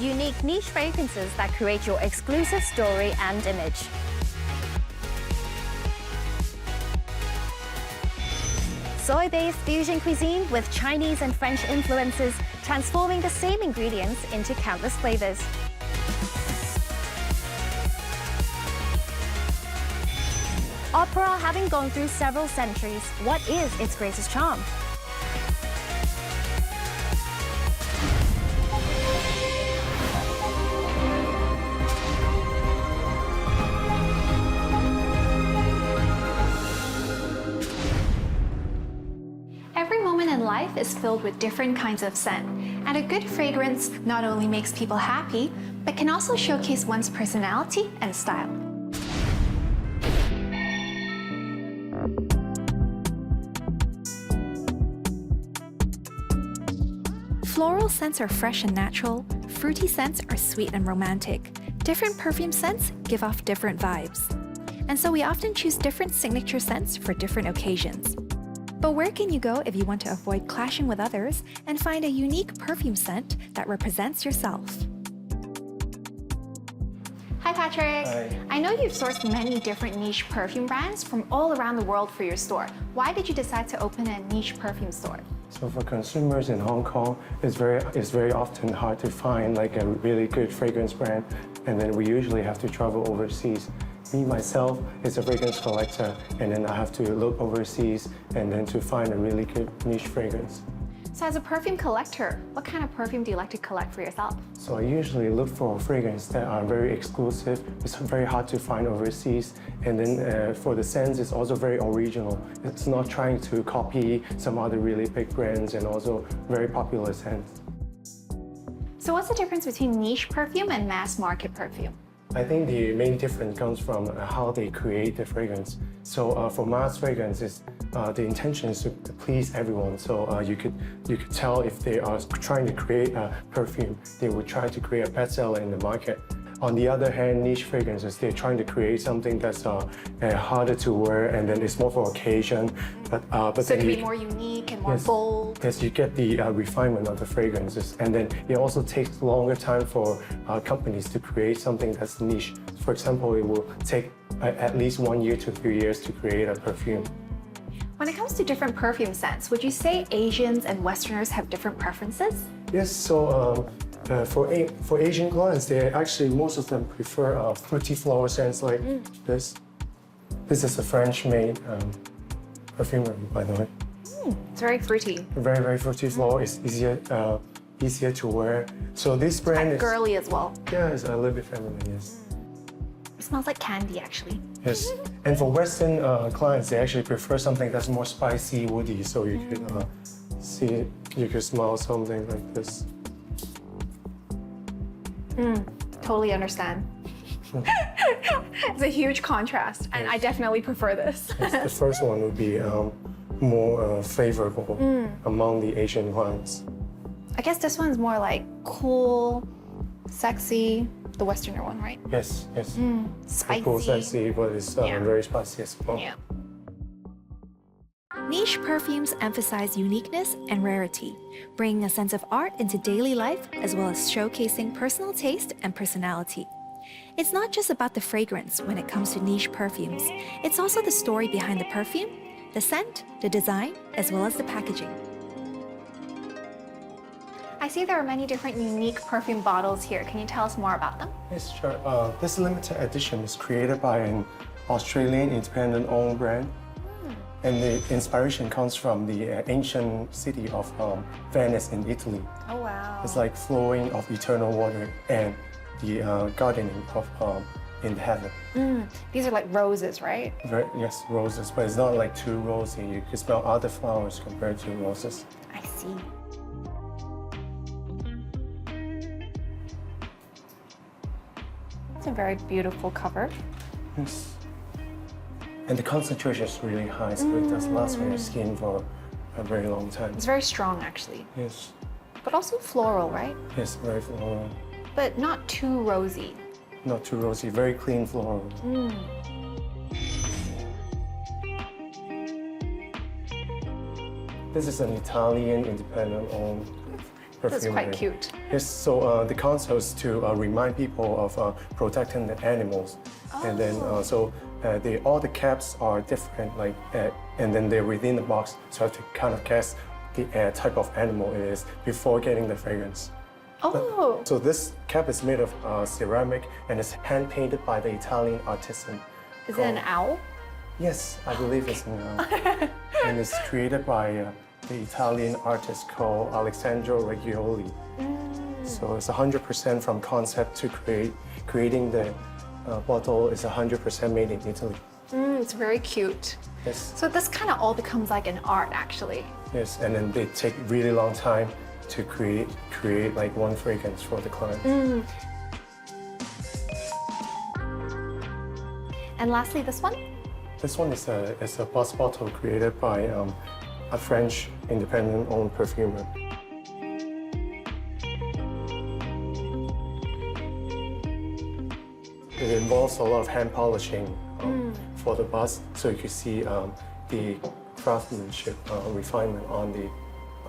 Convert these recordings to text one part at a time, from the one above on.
unique niche fragrances that create your exclusive story and image. Soy-based fusion cuisine with Chinese and French influences, transforming the same ingredients into countless flavors. Opera having gone through several centuries, what is its greatest charm? Every moment in life is filled with different kinds of scent, and a good fragrance not only makes people happy, but can also showcase one's personality and style. Floral scents are fresh and natural, fruity scents are sweet and romantic. Different perfume scents give off different vibes. And so we often choose different signature scents for different occasions. But where can you go if you want to avoid clashing with others and find a unique perfume scent that represents yourself? Hi Patrick! Hi. I know you've sourced many different niche perfume brands from all around the world for your store. Why did you decide to open a niche perfume store? So for consumers in Hong Kong, it's very often hard to find like a really good fragrance brand, and then we usually have to travel overseas. Me, myself, is a fragrance collector, and then I have to look overseas and then to find a really good niche fragrance. So as a perfume collector, what kind of perfume do you like to collect for yourself? So I usually look for fragrances that are very exclusive. It's very hard to find overseas. And then for the scents, it's also very original. It's not trying to copy some other really big brands and also very popular scents. So what's the difference between niche perfume and mass market perfume? I think the main difference comes from how they create the fragrance. So for mass fragrances, the intention is to please everyone. So you could tell if they are trying to create a perfume, they would try to create a bestseller in the market. On the other hand, niche fragrances, they're trying to create something that's harder to wear, and then it's more for occasion. But So it can be more unique and more bold. Yes, you get the refinement of the fragrances, and then it also takes longer time for companies to create something that's niche. For example, it will take at least 1 year to 3 years to create a perfume. When it comes to different perfume scents, would you say Asians and Westerners have different preferences? Yes, so for Asian clients, most of them prefer fruity flower scents like this. This is a French-made perfumery, by the way. It's very fruity. Very, very fruity flower. It's easier to wear. So this brand is girly as well. Yeah, it's a little bit feminine, yes. It smells like candy, actually. Yes, and for Western clients, they actually prefer something that's more spicy, woody. So you could you could smell something like this. Totally understand. It's a huge contrast, and I definitely prefer this. The first one would be more favorable among the Asian clients. I guess this one's more like cool, sexy, the Westerner one, right? Yes, yes. Spicy. Cool, sexy, but it's very spicy as well. Yeah. Niche perfumes emphasize uniqueness and rarity, bringing a sense of art into daily life as well as showcasing personal taste and personality. It's not just about the fragrance when it comes to niche perfumes. It's also the story behind the perfume, the scent, the design, as well as the packaging. I see there are many different unique perfume bottles here. Can you tell us more about them? Yes, sure. This limited edition is created by an Australian independent-owned brand. And the inspiration comes from the ancient city of Venice in Italy. Oh, wow. It's like flowing of eternal water and the gardening of in heaven. These are like roses, right? Yes, roses, but it's not like too rosy. You can smell other flowers compared to roses. I see. It's a very beautiful cover. Yes. And the concentration is really high, so it does last on your skin for a very long time. It's very strong, actually. Yes. But also floral, right? Yes, very floral. But not too rosy. Not too rosy, very clean floral. This is an Italian independent-owned perfumery. That's quite cute. Yes, so the concept is to remind people of protecting the animals. And then all the caps are different, like, and then they're within the box, so I have to kind of guess the type of animal it is before getting the fragrance. Oh. So this cap is made of ceramic and is hand painted by the Italian artisan. Is it an owl? Yes, I believe it's an owl. And it's created by the Italian artist called Alessandro Reggioli. So it's 100% from concept to creating the bottle is 100% made in Italy. It's very cute. Yes. So this kind of all becomes like an art, actually. Yes, and then they take really long time to create like one fragrance for the client. And lastly, this one? This one is a bus bottle created by a French independent-owned perfumer. It involves a lot of hand polishing for the bust, so you can see the craftsmanship, refinement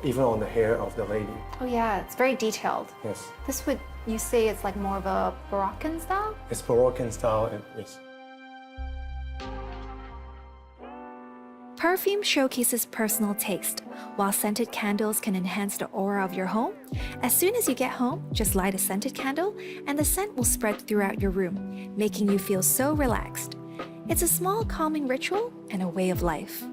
even on the hair of the lady. Oh yeah, it's very detailed. Yes. This would, you say it's like more of a Baroque style? It's Baroque in style, and yes. Perfume showcases personal taste. While scented candles can enhance the aura of your home, as soon as you get home, just light a scented candle and the scent will spread throughout your room, making you feel so relaxed. It's a small calming ritual and a way of life.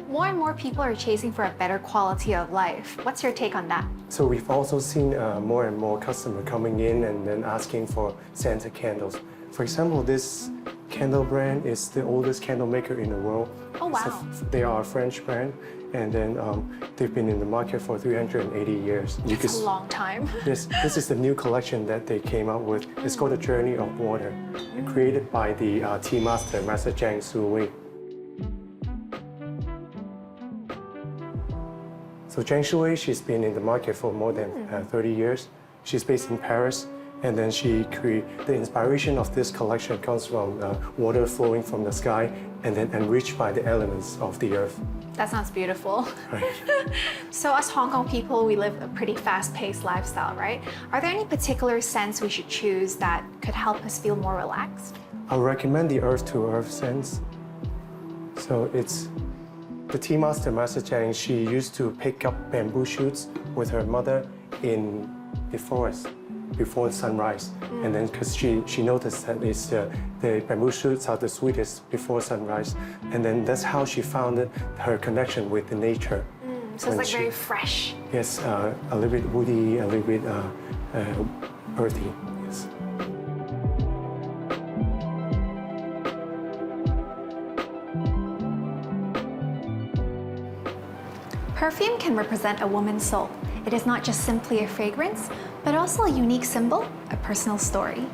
More and more people are chasing for a better quality of life. What's your take on that? So we've also seen more and more customers coming in and then asking for scented candles. For example, this candle brand is the oldest candle maker in the world. Oh, wow. They are a French brand, and then they've been in the market for 380 years. That's a long time. This is the new collection that they came out with. It's called The Journey of Water, created by the tea master, Master Zhang Shuwei. So Zhang Shuwei, she's been in the market for more than 30 years. She's based in Paris. And then the inspiration of this collection comes from water flowing from the sky and then enriched by the elements of the earth. That sounds beautiful. Right. So us Hong Kong people, we live a pretty fast-paced lifestyle, right? Are there any particular scents we should choose that could help us feel more relaxed? I would recommend the earth to earth scents. So it's the tea master, Master Zhang, she used to pick up bamboo shoots with her mother in the forest before sunrise. And then because she noticed that the bamboo shoots are the sweetest before sunrise. And then that's how she founded her connection with the nature. So it's like very fresh. Yes, a little bit woody, a little bit earthy, yes. Perfume can represent a woman's soul. It is not just simply a fragrance, but also a unique symbol, a personal story.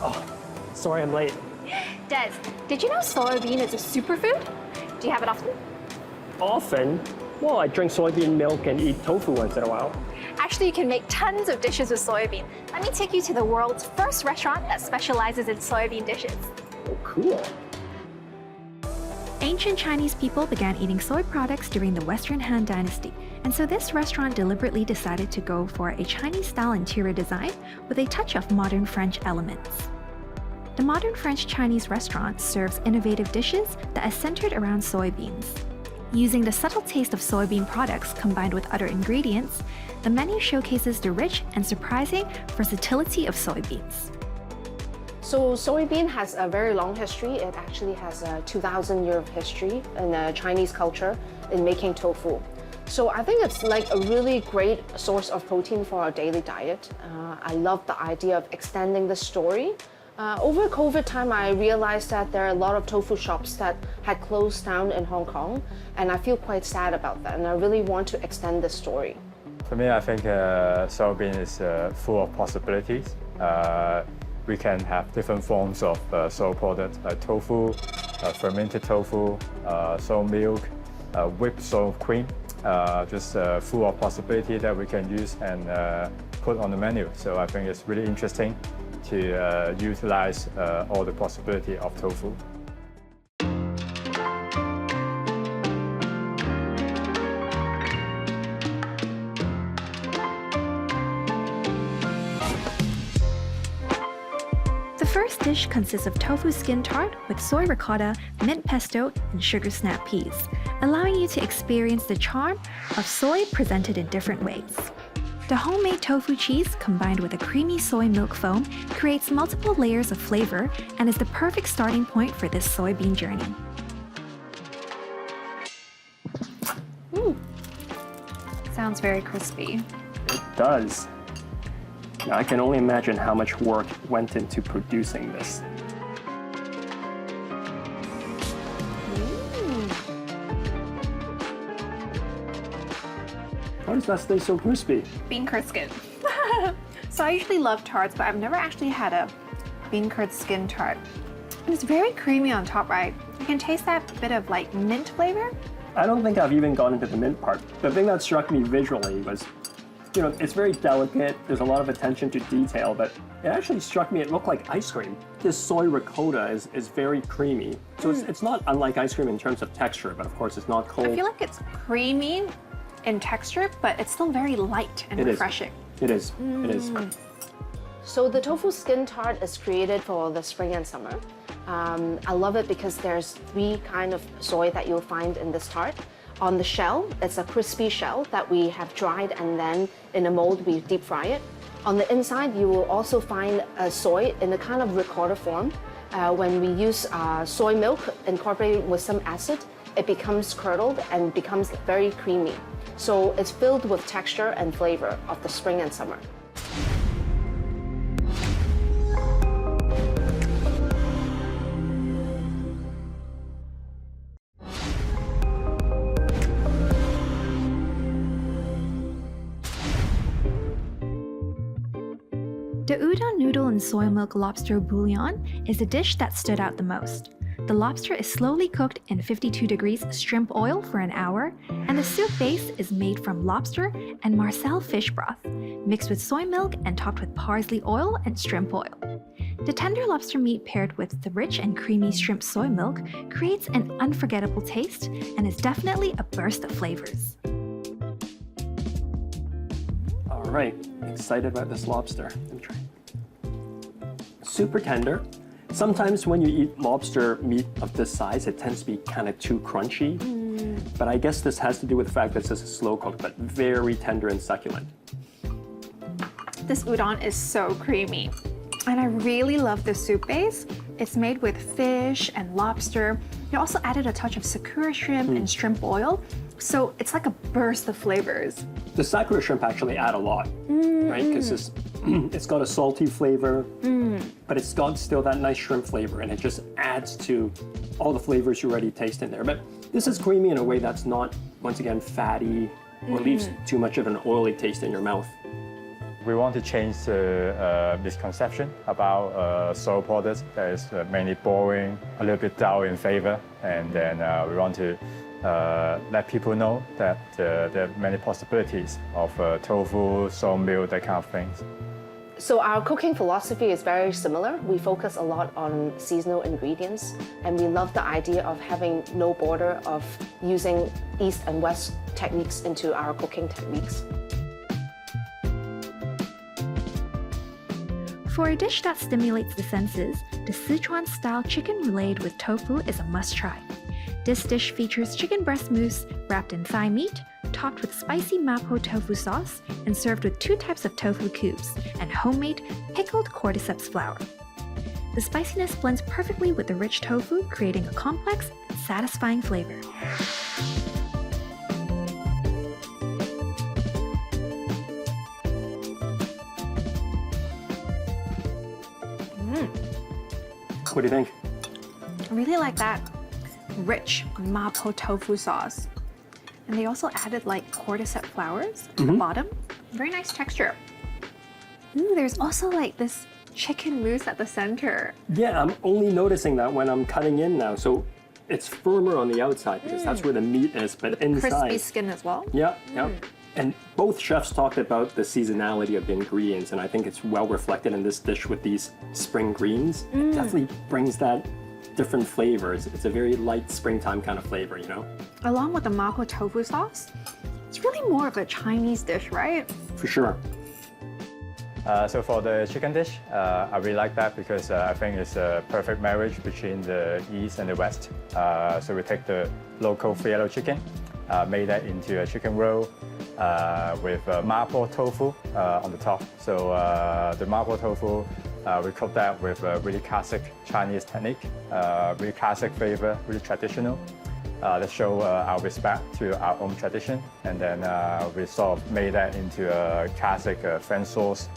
Oh, sorry I'm late. Des, did you know soybean is a superfood? Do you have it often? Often? Well, I drink soybean milk and eat tofu once in a while. Actually, you can make tons of dishes with soybean. Let me take you to the world's first restaurant that specializes in soybean dishes. Oh, cool. Ancient Chinese people began eating soy products during the Western Han Dynasty, and so this restaurant deliberately decided to go for a Chinese-style interior design with a touch of modern French elements. The modern French-Chinese restaurant serves innovative dishes that are centered around soybeans. Using the subtle taste of soybean products combined with other ingredients, the menu showcases the rich and surprising versatility of soybeans. So soybean has a very long history. It actually has a 2,000 year of history in Chinese culture in making tofu. So I think it's like a really great source of protein for our daily diet. I love the idea of extending the story. Over COVID time, I realized that there are a lot of tofu shops that had closed down in Hong Kong, and I feel quite sad about that, and I really want to extend the story. For me, I think soybean is full of possibilities. We can have different forms of soy products like tofu, fermented tofu, soy milk, whipped soy cream, just full of possibility that we can use and put on the menu. So I think it's really interesting to utilize all the possibility of tofu. The first dish consists of tofu skin tart with soy ricotta, mint pesto, and sugar snap peas, allowing you to experience the charm of soy presented in different ways. The homemade tofu cheese combined with a creamy soy milk foam creates multiple layers of flavor and is the perfect starting point for this soybean journey. Sounds very crispy. It does. Now, I can only imagine how much work went into producing this. How does that stay so crispy? Bean curd skin. So I usually love tarts, but I've never actually had a bean curd skin tart. And it's very creamy on top, right? You can taste that bit of like mint flavor. I don't think I've even gone into the mint part. The thing that struck me visually was, you know, it's very delicate, there's a lot of attention to detail, but it actually struck me, it looked like ice cream. This soy ricotta is very creamy. So it's not unlike ice cream in terms of texture, but of course it's not cold. I feel like it's creamy in texture, but it's still very light and refreshing. It is. It is. So the tofu skin tart is created for the spring and summer. I love it because there's 3 kinds of soy that you'll find in this tart. On the shell, it's a crispy shell that we have dried, and then in a mold we deep fry it. On the inside, you will also find soy in a kind of ricotta form. When we use soy milk incorporated with some acid, it becomes curdled and becomes very creamy. So it's filled with texture and flavor of the spring and summer. The udon noodle and soy milk lobster bouillon is the dish that stood out the most. The lobster is slowly cooked in 52 degrees shrimp oil for an hour, and the soup base is made from lobster and marcel fish broth, mixed with soy milk and topped with parsley oil and shrimp oil. The tender lobster meat paired with the rich and creamy shrimp soy milk creates an unforgettable taste and is definitely a burst of flavors. All right, excited about this lobster. Let me try. Super tender. Sometimes when you eat lobster meat of this size, it tends to be kind of too crunchy. But I guess this has to do with the fact that this is a slow cook, but very tender and succulent. This udon is so creamy. And I really love the soup base. It's made with fish and lobster. You also added a touch of sakura shrimp and shrimp oil. So it's like a burst of flavors. The sakura shrimp actually add a lot, right? Because it's got a salty flavor, but it's got still that nice shrimp flavor, and it just adds to all the flavors you already taste in there. But this is creamy in a way that's not, once again, fatty or leaves too much of an oily taste in your mouth. We want to change the misconception about soy products that is mainly boring, a little bit dull in flavor, and then we want to let people know that there are many possibilities of tofu, soy milk, that kind of things. So our cooking philosophy is very similar. We focus a lot on seasonal ingredients, and we love the idea of having no border of using East and West techniques into our cooking techniques. For a dish that stimulates the senses, the Sichuan-style chicken relayed with tofu is a must-try. This dish features chicken breast mousse wrapped in thigh meat, topped with spicy mapo tofu sauce, and served with 2 types of tofu cubes and homemade pickled cordyceps flour. The spiciness blends perfectly with the rich tofu, creating a complex and satisfying flavor. What do you think? I really like that rich mapo tofu sauce. And they also added like cordyceps flowers at the bottom. Very nice texture. There's also like this chicken mousse at the center. Yeah, I'm only noticing that when I'm cutting in now. So it's firmer on the outside because that's where the meat is, but inside. Crispy skin as well. Yeah, yeah. And both chefs talked about the seasonality of the ingredients, and I think it's well reflected in this dish with these spring greens. It definitely brings that different flavors. It's a very light springtime kind of flavor, you know? Along with the mapo tofu sauce, it's really more of a Chinese dish, right? For sure. So for the chicken dish, I really like that because I think it's a perfect marriage between the East and the West. So we take the local yellow chicken, made that into a chicken roll with mapo tofu on the top. So the mapo tofu, we cook that with a really classic Chinese technique, really classic flavor, really traditional. That show our respect to our own tradition. And then we sort of made that into a classic French sauce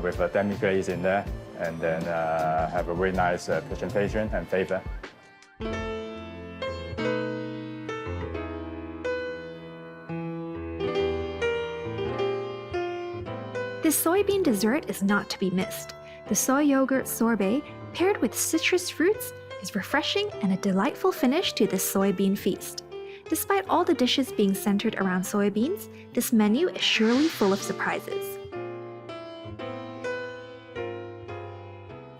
with a demi-glaze in there, and then have a really nice presentation and flavor. This soybean dessert is not to be missed. The soy yogurt sorbet, paired with citrus fruits, is refreshing and a delightful finish to this soybean feast. Despite all the dishes being centered around soybeans, this menu is surely full of surprises.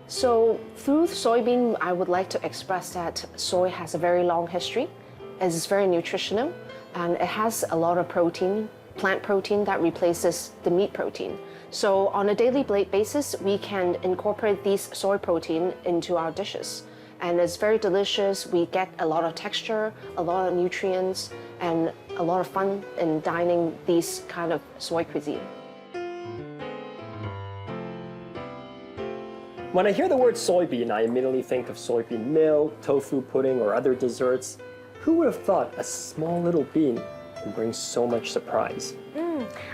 So through soybean, I would like to express that soy has a very long history. It's very nutritional, and it has a lot of protein, plant protein that replaces the meat protein. So on a daily basis, we can incorporate these soy protein into our dishes. And it's very delicious. We get a lot of texture, a lot of nutrients, and a lot of fun in dining these kind of soy cuisine. When I hear the word soybean, I immediately think of soybean milk, tofu pudding, or other desserts. Who would have thought a small little bean can bring so much surprise?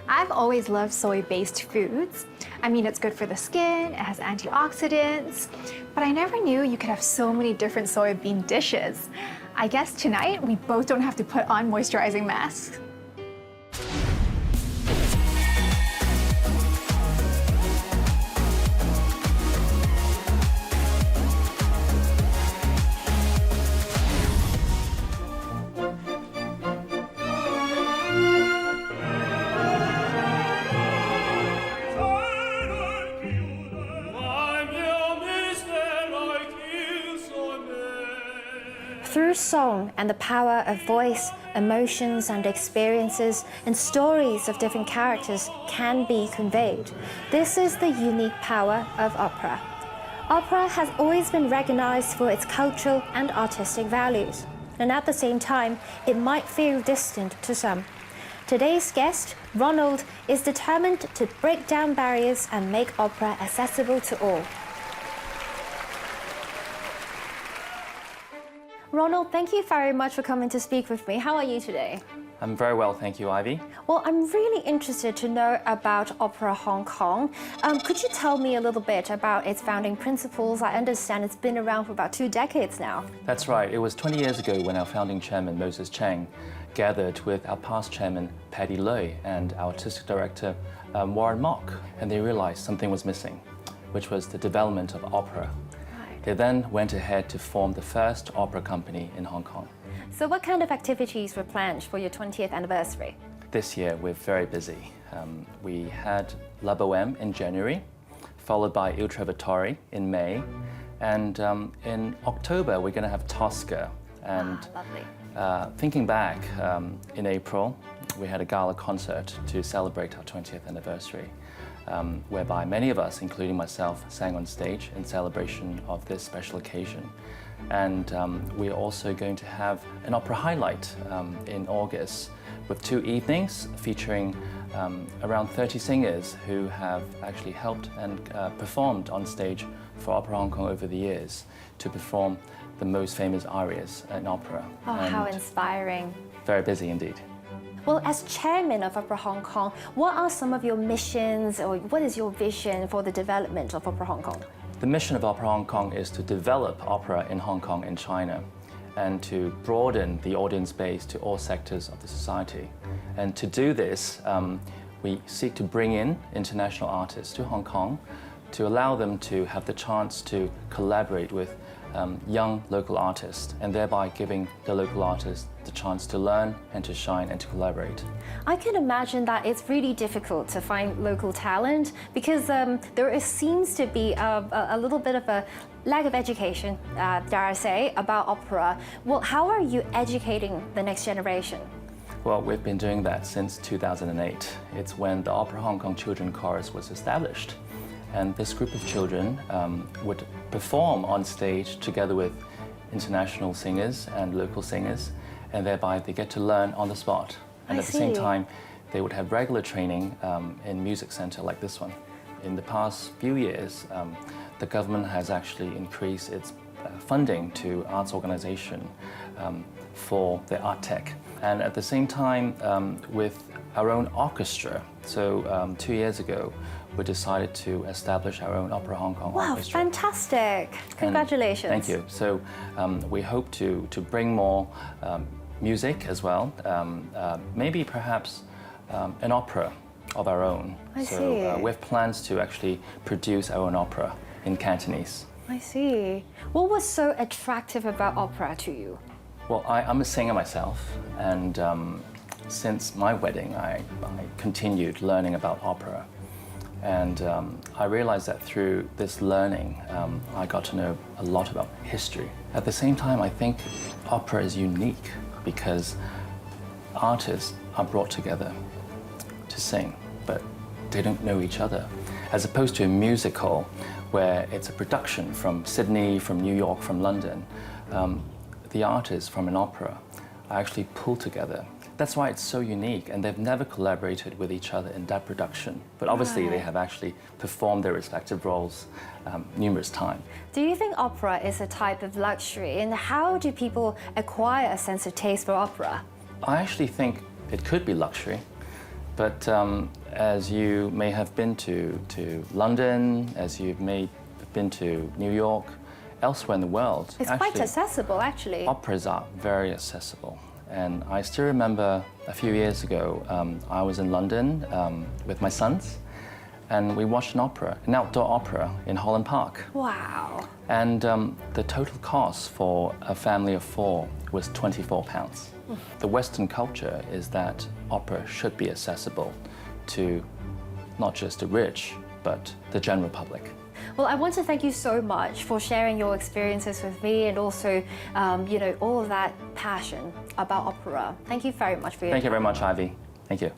I've always loved soy-based foods. I mean, it's good for the skin, it has antioxidants, but I never knew you could have so many different soybean dishes. I guess tonight we both don't have to put on moisturizing masks. Through song and the power of voice, emotions and experiences and stories of different characters can be conveyed. This is the unique power of opera. Opera has always been recognized for its cultural and artistic values, and at the same time, it might feel distant to some. Today's guest, Ronald, is determined to break down barriers and make opera accessible to all. Ronald, thank you very much for coming to speak with me. How are you today? I'm very well, thank you, Ivy. Well, I'm really interested to know about Opera Hong Kong. Could you tell me a little bit about its founding principles? I understand it's been around for about 2 decades now. That's right. It was 20 years ago when our founding chairman, Moses Cheng, gathered with our past chairman, Paddy Lui, and our artistic director, Warren Mock, and they realized something was missing, which was the development of opera. They then went ahead to form the first opera company in Hong Kong. So what kind of activities were planned for your 20th anniversary? This year, we're very busy. We had La Bohème in January, followed by Il Trovatore in May, and in October, we're going to have Tosca. And Lovely. Thinking back, in April, we had a gala concert to celebrate our 20th anniversary. Whereby many of us, including myself, sang on stage in celebration of this special occasion. And we're also going to have an opera highlight in August with 2 evenings featuring around 30 singers who have actually helped and performed on stage for Opera Hong Kong over the years to perform the most famous arias in opera. Oh, how inspiring. Very busy indeed. Well, as chairman of Opera Hong Kong, what are some of your missions or what is your vision for the development of Opera Hong Kong? The mission of Opera Hong Kong is to develop opera in Hong Kong and China and to broaden the audience base to all sectors of the society. And to do this, we seek to bring in international artists to Hong Kong to allow them to have the chance to collaborate with young local artists, and thereby giving the local artists the chance to learn and to shine and to collaborate. I can imagine that it's really difficult to find local talent because seems to be a little bit of a lack of education, dare I say, about opera. Well, how are you educating the next generation? Well, we've been doing that since 2008. It's when the Opera Hong Kong Children Chorus was established. And this group of children would perform on stage together with international singers and local singers, and thereby they get to learn on the spot. And at the same time, they would have regular training in music center like this one. In the past few years, the government has actually increased its funding to arts organization for the art tech. And at the same time, with our own orchestra. So 2 years ago, we decided to establish our own Opera Hong Kong orchestra. Wow, fantastic! Congratulations. Thank you. So we hope to bring more music as well, maybe perhaps an opera of our own. I see. We have plans to actually produce our own opera in Cantonese. I see. What was so attractive about opera to you? Well, I'm a singer myself, and since my wedding, I continued learning about opera. And I realized that through this learning, I got to know a lot about history. At the same time, I think opera is unique because artists are brought together to sing, but they don't know each other. As opposed to a musical where it's a production from Sydney, from New York, from London, the artists from an opera are actually pulled together. That's why it's so unique, and they've never collaborated with each other in that production. But obviously, they have actually performed their respective roles numerous times. Do you think opera is a type of luxury, and how do people acquire a sense of taste for opera? I actually think it could be luxury, but as you may have been to London, as you may have been to New York, elsewhere in the world, it's quite accessible, actually. Operas are very accessible. And I still remember a few years ago, I was in London with my sons, and we watched an outdoor opera in Holland Park. Wow. And the total cost for a family of 4 was £24. The Western culture is that opera should be accessible to not just the rich, but the general public. Well, I want to thank you so much for sharing your experiences with me and also, all of that passion about opera. Thank you very much for your time. Thank you very much, Ivy. Thank you.